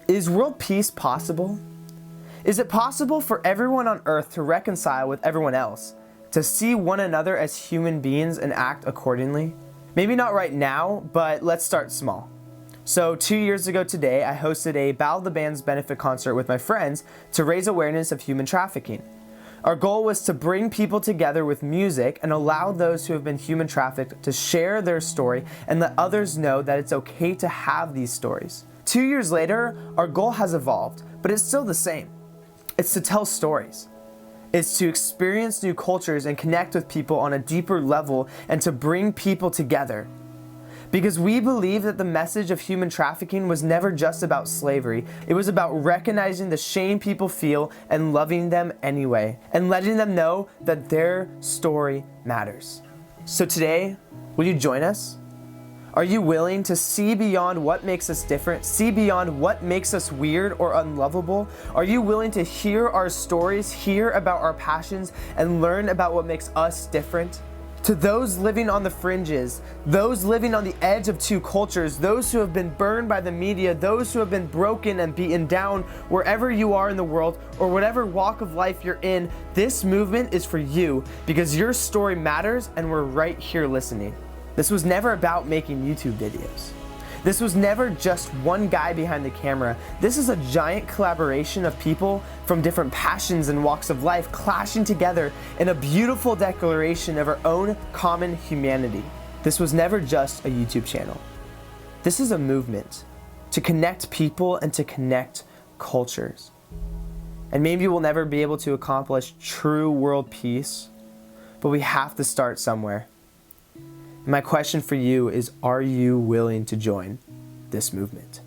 Is world peace possible? Is it possible for everyone on earth to reconcile with everyone else, to see one another as human beings and act accordingly? Maybe not right now, but let's start small. So 2 years ago today, I hosted a Battle of the Bands benefit concert with my friends to raise awareness of human trafficking. Our goal was to bring people together with music and allow those who have been human trafficked to share their story and let others know that it's okay to have these stories. 2 years later, our goal has evolved, but it's still the same. It's to tell stories. It's to experience new cultures and connect with people on a deeper level and to bring people together. Because we believe that the message of human trafficking was never just about slavery. It was about recognizing the shame people feel and loving them anyway, and letting them know that their story matters. So today, will you join us? Are you willing to see beyond what makes us different, see beyond what makes us weird or unlovable? Are you willing to hear our stories, hear about our passions, and learn about what makes us different? To those living on the fringes, those living on the edge of two cultures, those who have been burned by the media, those who have been broken and beaten down, wherever you are in the world or whatever walk of life you're in, this movement is for you because your story matters and we're right here listening. This was never about making YouTube videos. This was never just one guy behind the camera. This is a giant collaboration of people from different passions and walks of life clashing together in a beautiful declaration of our own common humanity. This was never just a YouTube channel. This is a movement to connect people and to connect cultures. And maybe we'll never be able to accomplish true world peace, but we have to start somewhere. My question for you is, are you willing to join this movement?